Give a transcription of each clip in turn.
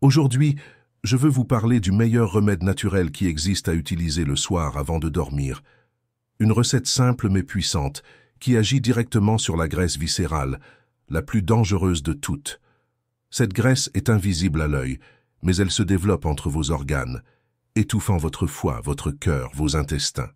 Aujourd'hui, je veux vous parler du meilleur remède naturel qui existe à utiliser le soir avant de dormir. Une recette simple mais puissante qui agit directement sur la graisse viscérale, la plus dangereuse de toutes. Cette graisse est invisible à l'œil, mais elle se développe entre vos organes, étouffant votre foie, votre cœur, vos intestins.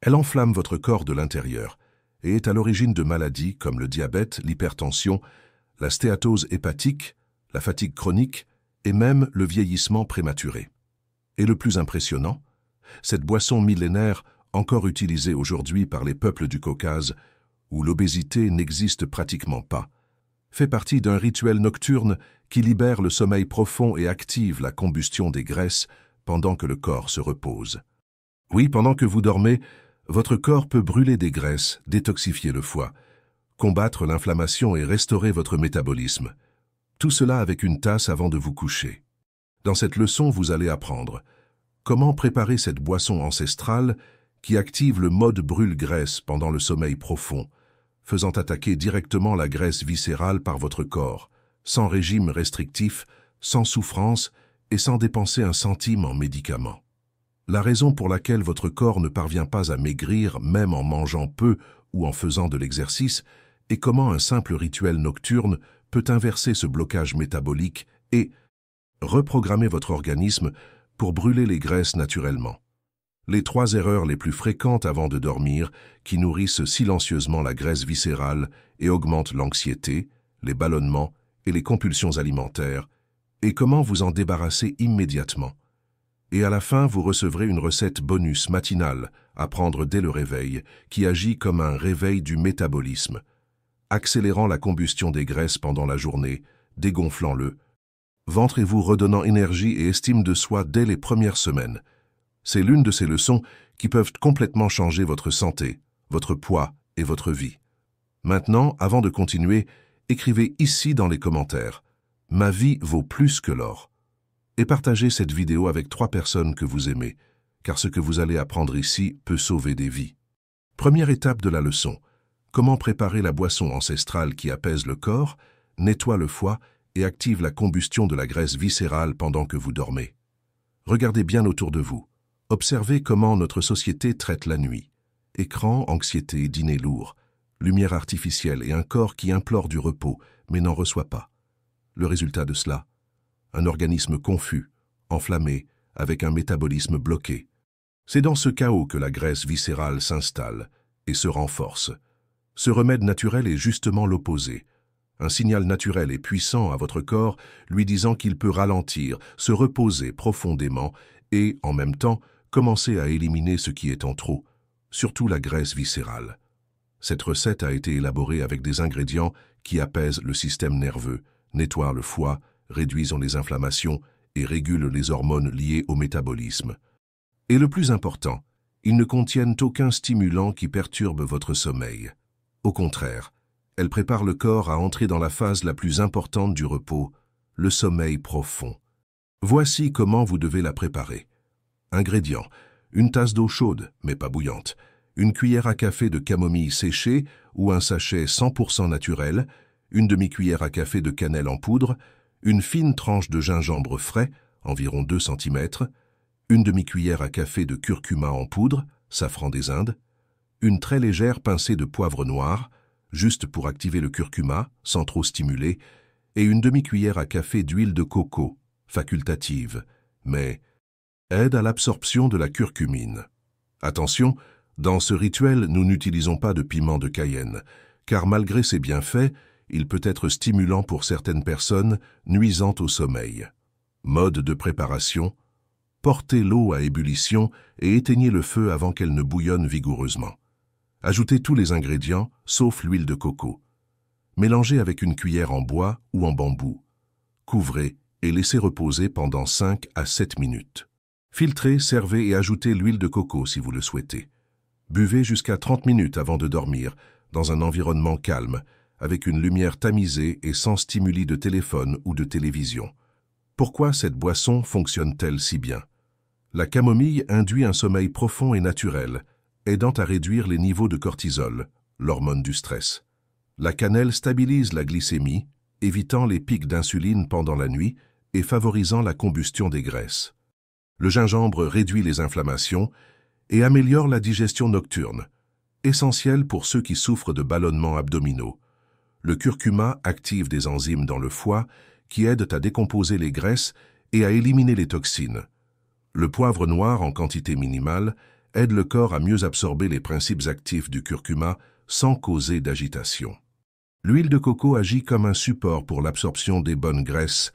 Elle enflamme votre corps de l'intérieur et est à l'origine de maladies comme le diabète, l'hypertension, la stéatose hépatique, la fatigue chronique et même le vieillissement prématuré. Et le plus impressionnant, cette boisson millénaire, encore utilisée aujourd'hui par les peuples du Caucase, où l'obésité n'existe pratiquement pas, fait partie d'un rituel nocturne qui libère le sommeil profond et active la combustion des graisses pendant que le corps se repose. Oui, pendant que vous dormez, votre corps peut brûler des graisses, détoxifier le foie, combattre l'inflammation et restaurer votre métabolisme. Tout cela avec une tasse avant de vous coucher. Dans cette leçon, vous allez apprendre comment préparer cette boisson ancestrale qui active le mode brûle-graisse pendant le sommeil profond, faisant attaquer directement la graisse viscérale par votre corps, sans régime restrictif, sans souffrance et sans dépenser un centime en médicaments. La raison pour laquelle votre corps ne parvient pas à maigrir même en mangeant peu ou en faisant de l'exercice et comment un simple rituel nocturne peut inverser ce blocage métabolique et reprogrammer votre organisme pour brûler les graisses naturellement. Les 3 erreurs les plus fréquentes avant de dormir qui nourrissent silencieusement la graisse viscérale et augmentent l'anxiété, les ballonnements et les compulsions alimentaires, et comment vous en débarrasser immédiatement. Et à la fin, vous recevrez une recette bonus matinale à prendre dès le réveil qui agit comme un réveil du métabolisme, accélérant la combustion des graisses pendant la journée, dégonflant le ventre et vous redonnant énergie et estime de soi dès les premières semaines. C'est l'une de ces leçons qui peuvent complètement changer votre santé, votre poids et votre vie. Maintenant, avant de continuer, écrivez ici dans les commentaires « Ma vie vaut plus que l'or » et partagez cette vidéo avec 3 personnes que vous aimez, car ce que vous allez apprendre ici peut sauver des vies. Première étape de la leçon. Comment préparer la boisson ancestrale qui apaise le corps, nettoie le foie et active la combustion de la graisse viscérale pendant que vous dormez. Regardez bien autour de vous. Observez comment notre société traite la nuit. Écran, anxiété, dîner lourd, lumière artificielle et un corps qui implore du repos, mais n'en reçoit pas. Le résultat de cela? Un organisme confus, enflammé, avec un métabolisme bloqué. C'est dans ce chaos que la graisse viscérale s'installe et se renforce. Ce remède naturel est justement l'opposé. Un signal naturel et puissant à votre corps lui disant qu'il peut ralentir, se reposer profondément et, en même temps, commencer à éliminer ce qui est en trop, surtout la graisse viscérale. Cette recette a été élaborée avec des ingrédients qui apaisent le système nerveux, nettoient le foie, réduisent les inflammations et régulent les hormones liées au métabolisme. Et le plus important, ils ne contiennent aucun stimulant qui perturbe votre sommeil. Au contraire, elles préparent le corps à entrer dans la phase la plus importante du repos, le sommeil profond. Voici comment vous devez la préparer. Ingrédients: une tasse d'eau chaude, mais pas bouillante, une cuillère à café de camomille séchée ou un sachet 100% naturel, une demi-cuillère à café de cannelle en poudre, une fine tranche de gingembre frais, environ 2 cm, une demi-cuillère à café de curcuma en poudre, safran des Indes, une très légère pincée de poivre noir, juste pour activer le curcuma, sans trop stimuler, et une demi-cuillère à café d'huile de coco, facultative, mais aide à l'absorption de la curcumine. Attention, dans ce rituel, nous n'utilisons pas de piment de Cayenne, car malgré ses bienfaits, il peut être stimulant pour certaines personnes, nuisant au sommeil. Mode de préparation: portez l'eau à ébullition et éteignez le feu avant qu'elle ne bouillonne vigoureusement. Ajoutez tous les ingrédients, sauf l'huile de coco. Mélangez avec une cuillère en bois ou en bambou. Couvrez et laissez reposer pendant 5 à 7 minutes. Filtrez, servez et ajoutez l'huile de coco si vous le souhaitez. Buvez jusqu'à 30 minutes avant de dormir, dans un environnement calme, avec une lumière tamisée et sans stimuli de téléphone ou de télévision. Pourquoi cette boisson fonctionne-t-elle si bien? La camomille induit un sommeil profond et naturel, aidant à réduire les niveaux de cortisol, l'hormone du stress. La cannelle stabilise la glycémie, évitant les pics d'insuline pendant la nuit et favorisant la combustion des graisses. Le gingembre réduit les inflammations et améliore la digestion nocturne, essentielle pour ceux qui souffrent de ballonnements abdominaux. Le curcuma active des enzymes dans le foie qui aident à décomposer les graisses et à éliminer les toxines. Le poivre noir en quantité minimale aide le corps à mieux absorber les principes actifs du curcuma sans causer d'agitation. L'huile de coco agit comme un support pour l'absorption des bonnes graisses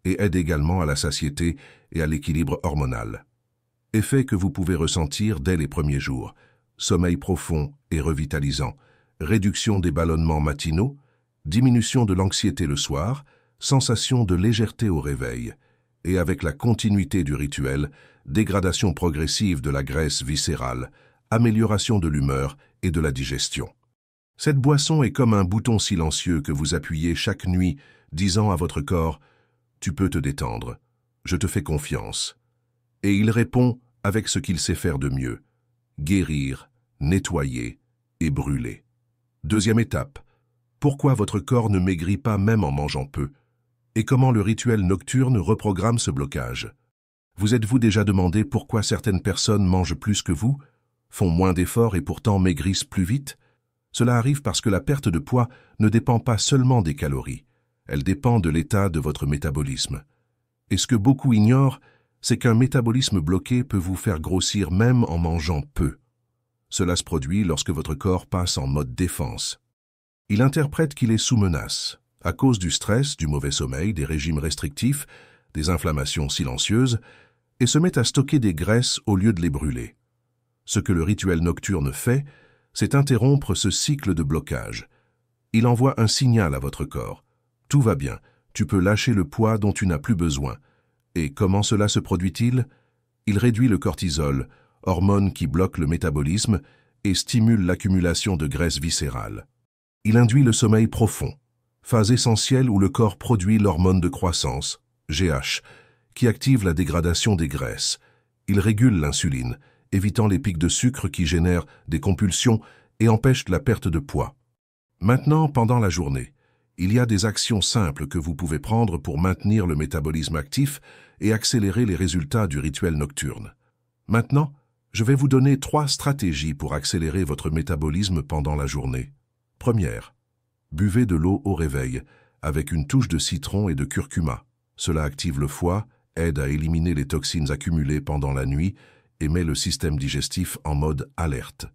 et aide également à la satiété et à l'équilibre hormonal. Effet que vous pouvez ressentir dès les premiers jours. Sommeil profond et revitalisant, réduction des ballonnements matinaux, diminution de l'anxiété le soir, sensation de légèreté au réveil, et avec la continuité du rituel, dégradation progressive de la graisse viscérale, amélioration de l'humeur et de la digestion. Cette boisson est comme un bouton silencieux que vous appuyez chaque nuit, disant à votre corps « Tu peux te détendre, je te fais confiance ». Et il répond avec ce qu'il sait faire de mieux, guérir, nettoyer et brûler. Deuxième étape, pourquoi votre corps ne maigrit pas même en mangeant peu? Et comment le rituel nocturne reprogramme ce blocage? Vous êtes-vous déjà demandé pourquoi certaines personnes mangent plus que vous, font moins d'efforts et pourtant maigrissent plus vite? Cela arrive parce que la perte de poids ne dépend pas seulement des calories, elle dépend de l'état de votre métabolisme. Et ce que beaucoup ignorent, c'est qu'un métabolisme bloqué peut vous faire grossir même en mangeant peu. Cela se produit lorsque votre corps passe en mode défense. Il interprète qu'il est sous menace, à cause du stress, du mauvais sommeil, des régimes restrictifs, des inflammations silencieuses, et se met à stocker des graisses au lieu de les brûler. Ce que le rituel nocturne fait, c'est interrompre ce cycle de blocage. Il envoie un signal à votre corps. Tout va bien, tu peux lâcher le poids dont tu n'as plus besoin. Et comment cela se produit-il? Il réduit le cortisol, hormone qui bloque le métabolisme et stimule l'accumulation de graisse viscérale. Il induit le sommeil profond, phase essentielle où le corps produit l'hormone de croissance, GH, qui active la dégradation des graisses. Il régule l'insuline, évitant les pics de sucre qui génèrent des compulsions et empêchent la perte de poids. Maintenant, pendant la journée, il y a des actions simples que vous pouvez prendre pour maintenir le métabolisme actif et accélérer les résultats du rituel nocturne. Maintenant, je vais vous donner 3 stratégies pour accélérer votre métabolisme pendant la journée. Première, buvez de l'eau au réveil, avec une touche de citron et de curcuma. Cela active le foie, aide à éliminer les toxines accumulées pendant la nuit et met le système digestif en mode alerte.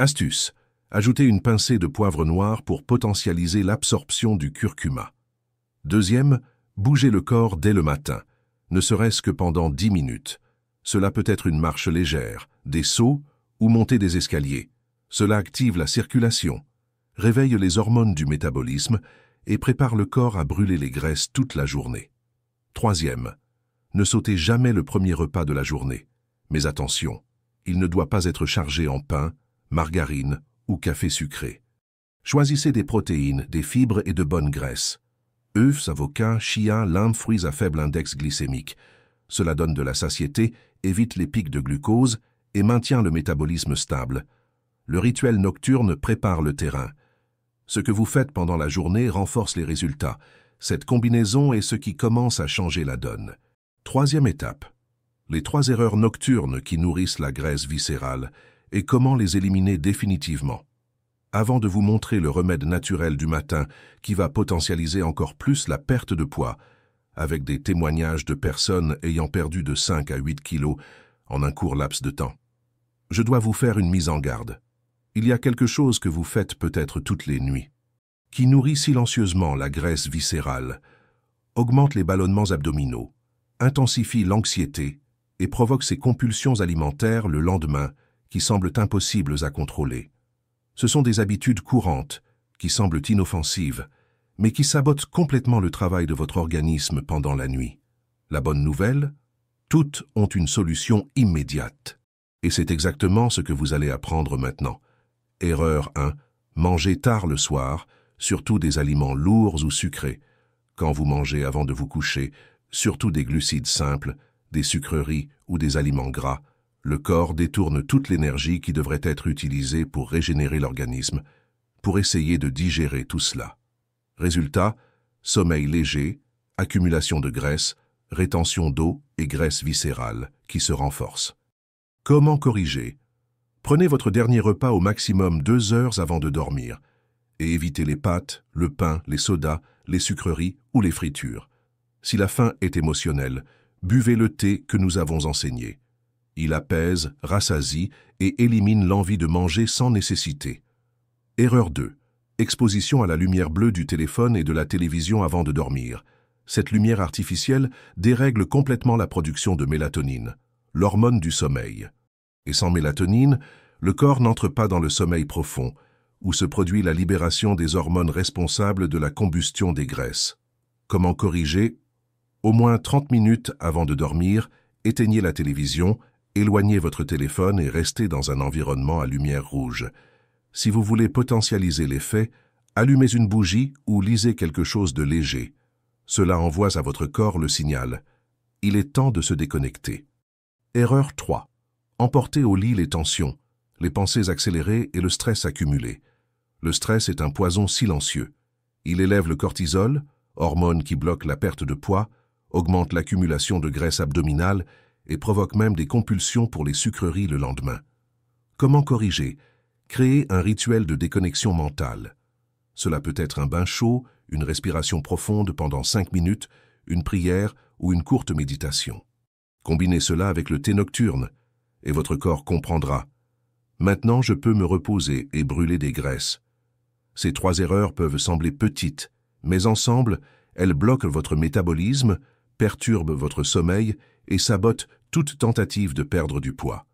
Astuce, ajoutez une pincée de poivre noir pour potentialiser l'absorption du curcuma. Deuxième, bougez le corps dès le matin, ne serait-ce que pendant 10 minutes. Cela peut être une marche légère, des sauts ou monter des escaliers. Cela active la circulation, réveille les hormones du métabolisme et prépare le corps à brûler les graisses toute la journée. Troisième, ne sautez jamais le premier repas de la journée. Mais attention, il ne doit pas être chargé en pain, margarine ou café sucré. Choisissez des protéines, des fibres et de bonnes graisses. Œufs, avocats, chia, lin, fruits à faible index glycémique. Cela donne de la satiété, évite les pics de glucose et maintient le métabolisme stable. Le rituel nocturne prépare le terrain. Ce que vous faites pendant la journée renforce les résultats. Cette combinaison est ce qui commence à changer la donne. Troisième étape. Les 3 erreurs nocturnes qui nourrissent la graisse viscérale et comment les éliminer définitivement. Avant de vous montrer le remède naturel du matin qui va potentialiser encore plus la perte de poids, avec des témoignages de personnes ayant perdu de 5 à 8 kilos en un court laps de temps. Je dois vous faire une mise en garde. Il y a quelque chose que vous faites peut-être toutes les nuits, qui nourrit silencieusement la graisse viscérale, augmente les ballonnements abdominaux, intensifie l'anxiété et provoque ces compulsions alimentaires le lendemain qui semblent impossibles à contrôler. Ce sont des habitudes courantes qui semblent inoffensives, mais qui sabotent complètement le travail de votre organisme pendant la nuit. La bonne nouvelle, toutes ont une solution immédiate. Et c'est exactement ce que vous allez apprendre maintenant. Erreur 1. Mangez tard le soir, surtout des aliments lourds ou sucrés. Quand vous mangez avant de vous coucher, surtout des glucides simples, des sucreries ou des aliments gras, le corps détourne toute l'énergie qui devrait être utilisée pour régénérer l'organisme, pour essayer de digérer tout cela. Résultat, sommeil léger, accumulation de graisse, rétention d'eau et graisse viscérale qui se renforcent. Comment corriger? Prenez votre dernier repas au maximum 2 heures avant de dormir et évitez les pâtes, le pain, les sodas, les sucreries ou les fritures. Si la faim est émotionnelle, buvez le thé que nous avons enseigné. Il apaise, rassasie et élimine l'envie de manger sans nécessité. Erreur 2. Exposition à la lumière bleue du téléphone et de la télévision avant de dormir. Cette lumière artificielle dérègle complètement la production de mélatonine, l'hormone du sommeil. Et sans mélatonine, le corps n'entre pas dans le sommeil profond, où se produit la libération des hormones responsables de la combustion des graisses. Comment corriger? Au moins 30 minutes avant de dormir, éteignez la télévision, éloignez votre téléphone et restez dans un environnement à lumière rouge. Si vous voulez potentialiser l'effet, allumez une bougie ou lisez quelque chose de léger. Cela envoie à votre corps le signal. Il est temps de se déconnecter. Erreur 3. Emporter au lit les tensions, les pensées accélérées et le stress accumulé. Le stress est un poison silencieux. Il élève le cortisol, hormone qui bloque la perte de poids, augmente l'accumulation de graisse abdominale et provoque même des compulsions pour les sucreries le lendemain. Comment corriger? Créer un rituel de déconnexion mentale. Cela peut être un bain chaud, une respiration profonde pendant 5 minutes, une prière ou une courte méditation. Combinez cela avec le thé nocturne et votre corps comprendra. Maintenant, je peux me reposer et brûler des graisses. Ces 3 erreurs peuvent sembler petites, mais ensemble, elles bloquent votre métabolisme, perturbent votre sommeil et sabotent toute tentative de perdre du poids.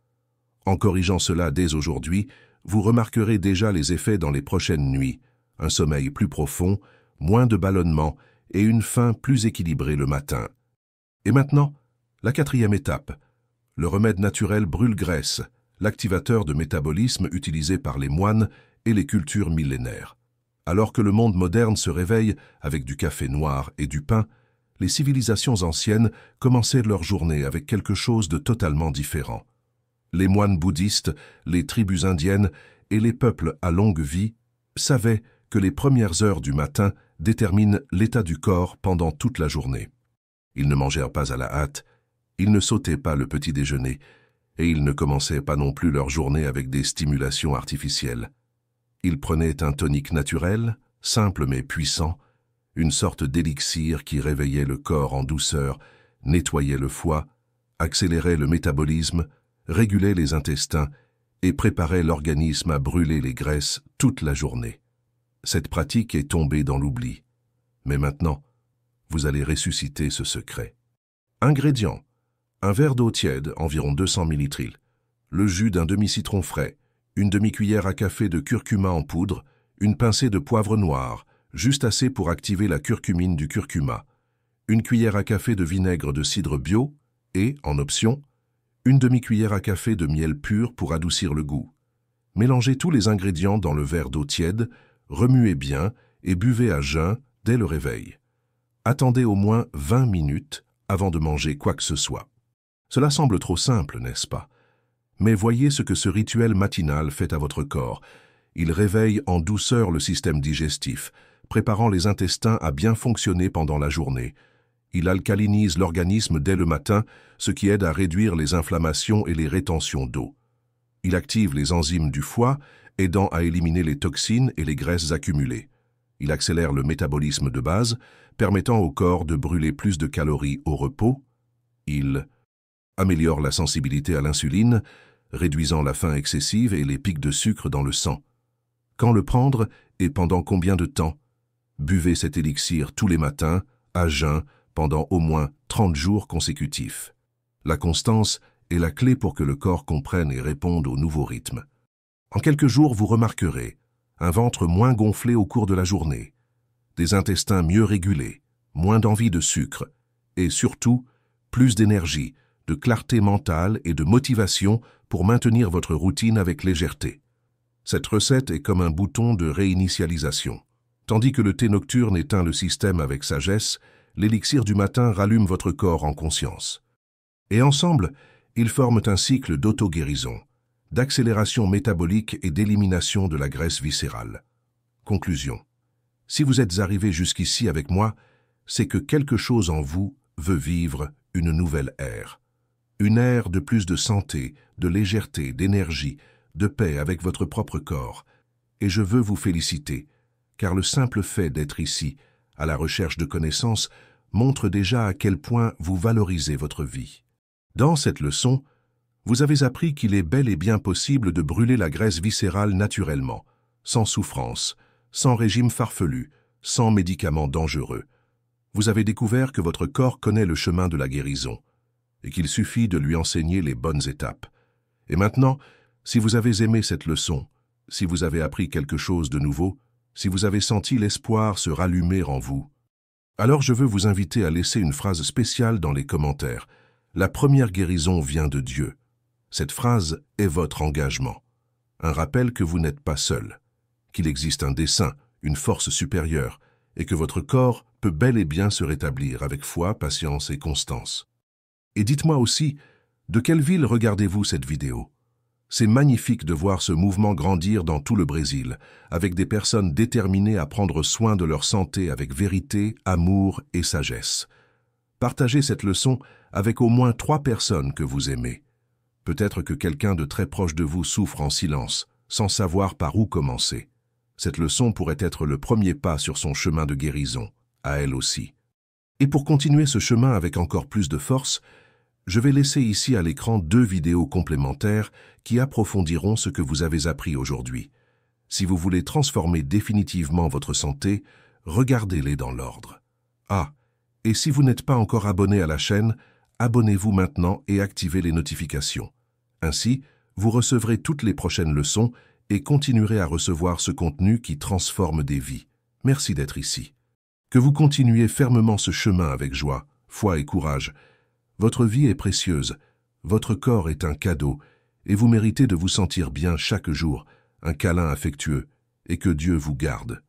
En corrigeant cela dès aujourd'hui, vous remarquerez déjà les effets dans les prochaines nuits, un sommeil plus profond, moins de ballonnements et une faim plus équilibrée le matin. Et maintenant, la 4e étape. Le remède naturel brûle-graisse, l'activateur de métabolisme utilisé par les moines et les cultures millénaires. Alors que le monde moderne se réveille avec du café noir et du pain, les civilisations anciennes commençaient leur journée avec quelque chose de totalement différent. Les moines bouddhistes, les tribus indiennes et les peuples à longue vie savaient que les premières heures du matin déterminent l'état du corps pendant toute la journée. Ils ne mangèrent pas à la hâte, ils ne sautaient pas le petit déjeuner, et ils ne commençaient pas non plus leur journée avec des stimulations artificielles. Ils prenaient un tonique naturel, simple mais puissant, une sorte d'élixir qui réveillait le corps en douceur, nettoyait le foie, accélérait le métabolisme, régulait les intestins et préparait l'organisme à brûler les graisses toute la journée. Cette pratique est tombée dans l'oubli. Mais maintenant, vous allez ressusciter ce secret. Ingrédients. Un verre d'eau tiède, environ 200 ml, le jus d'un demi-citron frais, une demi-cuillère à café de curcuma en poudre, une pincée de poivre noir, juste assez pour activer la curcumine du curcuma, une cuillère à café de vinaigre de cidre bio et, en option, une demi-cuillère à café de miel pur pour adoucir le goût. Mélangez tous les ingrédients dans le verre d'eau tiède, remuez bien et buvez à jeun dès le réveil. Attendez au moins 20 minutes avant de manger quoi que ce soit. Cela semble trop simple, n'est-ce pas? Mais voyez ce que ce rituel matinal fait à votre corps. Il réveille en douceur le système digestif, préparant les intestins à bien fonctionner pendant la journée. Il alcalinise l'organisme dès le matin, ce qui aide à réduire les inflammations et les rétentions d'eau. Il active les enzymes du foie, aidant à éliminer les toxines et les graisses accumulées. Il accélère le métabolisme de base, permettant au corps de brûler plus de calories au repos. Il améliore la sensibilité à l'insuline, réduisant la faim excessive et les pics de sucre dans le sang. Quand le prendre et pendant combien de temps? Buvez cet élixir tous les matins, à jeun, pendant au moins 30 jours consécutifs. La constance est la clé pour que le corps comprenne et réponde au nouveau rythme. En quelques jours, vous remarquerez un ventre moins gonflé au cours de la journée, des intestins mieux régulés, moins d'envie de sucre et surtout plus d'énergie, de clarté mentale et de motivation pour maintenir votre routine avec légèreté. Cette recette est comme un bouton de réinitialisation. Tandis que le thé nocturne éteint le système avec sagesse, l'élixir du matin rallume votre corps en conscience. Et ensemble, ils forment un cycle d'auto-guérison, d'accélération métabolique et d'élimination de la graisse viscérale. Conclusion. Si vous êtes arrivé jusqu'ici avec moi, c'est que quelque chose en vous veut vivre une nouvelle ère. Une ère de plus de santé, de légèreté, d'énergie, de paix avec votre propre corps. Et je veux vous féliciter, car le simple fait d'être ici, à la recherche de connaissances, montre déjà à quel point vous valorisez votre vie. Dans cette leçon, vous avez appris qu'il est bel et bien possible de brûler la graisse viscérale naturellement, sans souffrance, sans régime farfelu, sans médicaments dangereux. Vous avez découvert que votre corps connaît le chemin de la guérison et qu'il suffit de lui enseigner les bonnes étapes. Et maintenant, si vous avez aimé cette leçon, si vous avez appris quelque chose de nouveau, si vous avez senti l'espoir se rallumer en vous, alors je veux vous inviter à laisser une phrase spéciale dans les commentaires. La première guérison vient de Dieu. Cette phrase est votre engagement. Un rappel que vous n'êtes pas seul, qu'il existe un dessein, une force supérieure, et que votre corps peut bel et bien se rétablir avec foi, patience et constance. Et dites-moi aussi, de quelle ville regardez-vous cette vidéo? C'est magnifique de voir ce mouvement grandir dans tout le Brésil, avec des personnes déterminées à prendre soin de leur santé avec vérité, amour et sagesse. Partagez cette leçon avec au moins 3 personnes que vous aimez. Peut-être que quelqu'un de très proche de vous souffre en silence, sans savoir par où commencer. Cette leçon pourrait être le premier pas sur son chemin de guérison, à elle aussi. Et pour continuer ce chemin avec encore plus de force, je vais laisser ici à l'écran 2 vidéos complémentaires qui approfondiront ce que vous avez appris aujourd'hui. Si vous voulez transformer définitivement votre santé, regardez-les dans l'ordre. Ah, et si vous n'êtes pas encore abonné à la chaîne, abonnez-vous maintenant et activez les notifications. Ainsi, vous recevrez toutes les prochaines leçons et continuerez à recevoir ce contenu qui transforme des vies. Merci d'être ici. Que vous continuiez fermement ce chemin avec joie, foi et courage. Votre vie est précieuse, votre corps est un cadeau, et vous méritez de vous sentir bien chaque jour, un câlin affectueux, et que Dieu vous garde.